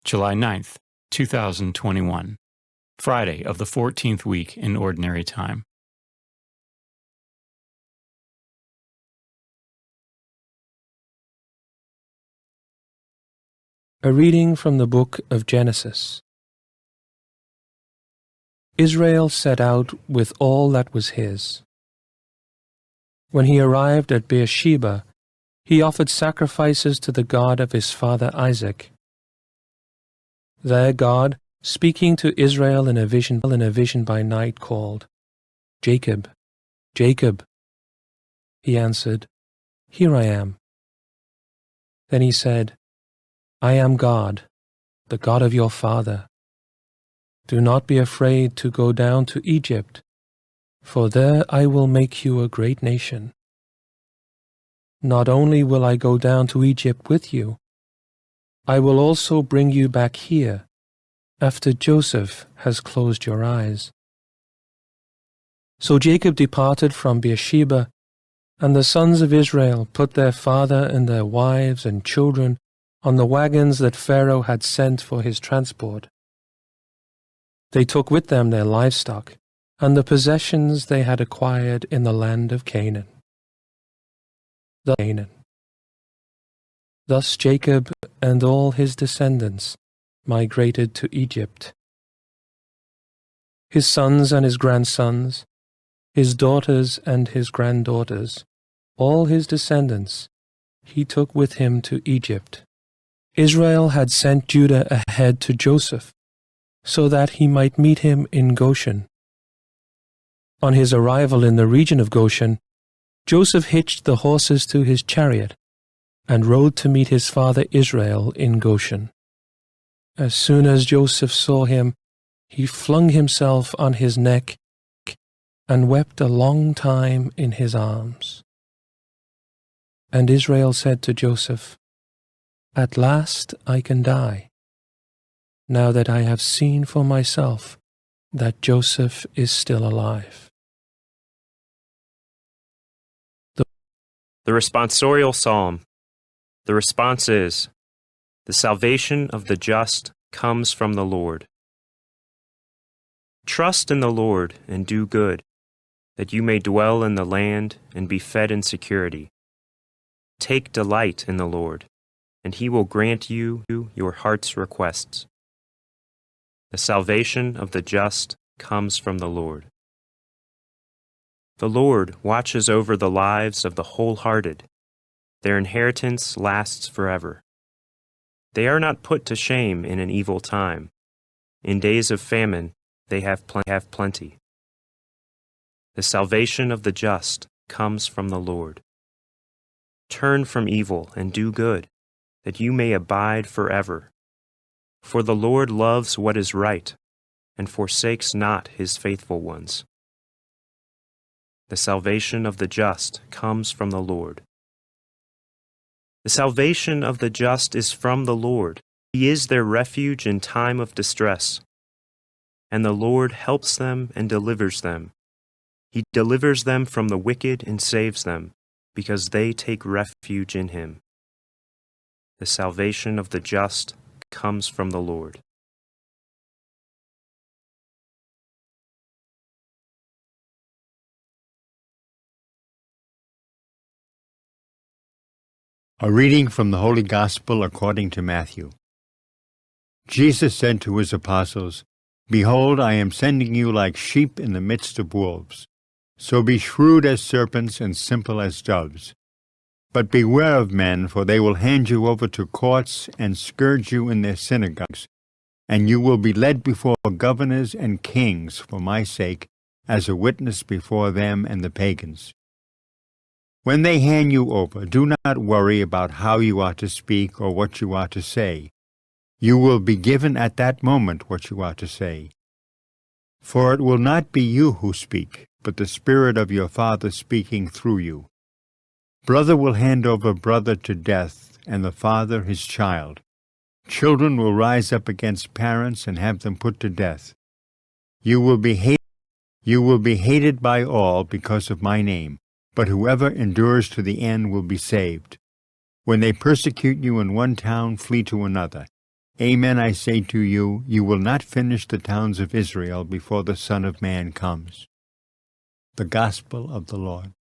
July 9th, 2021, Friday of the 14th week in Ordinary Time. A reading from the book of Genesis. Israel set out with all that was his. When he arrived at Beersheba, he offered sacrifices to the God of his father Isaac. There God, speaking to Israel in a vision by night, called, "Jacob, Jacob." He answered, "Here I am." Then he said, "I am God, the God of your father. Do not be afraid to go down to Egypt, for there I will make you a great nation. Not only will I go down to Egypt with you, I will also bring you back here, after Joseph has closed your eyes." So Jacob departed from Beersheba, and the sons of Israel put their father and their wives and children on the wagons that Pharaoh had sent for his transport. They took with them their livestock and the possessions they had acquired in the land of Canaan. Thus Jacob and all his descendants migrated to Egypt. His sons and his grandsons, his daughters and his granddaughters, all his descendants, he took with him to Egypt. Israel had sent Judah ahead to Joseph, so that he might meet him in Goshen. On his arrival in the region of Goshen, Joseph hitched the horses to his chariot and rode to meet his father Israel in Goshen. As soon as Joseph saw him, he flung himself on his neck and wept a long time in his arms. And Israel said to Joseph, "At last I can die, now that I have seen for myself that Joseph is still alive." The responsorial psalm. The response is, "The salvation of the just comes from the Lord." Trust in the Lord and do good, that you may dwell in the land and be fed in security. Take delight in the Lord, and he will grant you your heart's requests. The salvation of the just comes from the Lord. The Lord watches over the lives of the wholehearted. Their inheritance lasts forever. They are not put to shame in an evil time. In days of famine, they have plenty. The salvation of the just comes from the Lord. Turn from evil and do good, that you may abide forever. For the Lord loves what is right, and forsakes not his faithful ones. The salvation of the just comes from the Lord. The salvation of the just is from the Lord. He is their refuge in time of distress. And the Lord helps them and delivers them. He delivers them from the wicked and saves them, because they take refuge in him. The salvation of the just comes from the Lord. A reading from the Holy Gospel according to Matthew. Jesus said to his apostles, "Behold, I am sending you like sheep in the midst of wolves. So be shrewd as serpents and simple as doves. But beware of men, for they will hand you over to courts and scourge you in their synagogues, and you will be led before governors and kings for my sake, as a witness before them and the pagans. When they hand you over, do not worry about how you are to speak or what you are to say. You will be given at that moment what you are to say. For it will not be you who speak, but the Spirit of your Father speaking through you. Brother will hand over brother to death, and the father his child. Children will rise up against parents and have them put to death. You will be hated by all because of my name, but whoever endures to the end will be saved. When they persecute you in one town, flee to another. Amen, I say to you, you will not finish the towns of Israel before the Son of Man comes. The Gospel of the Lord.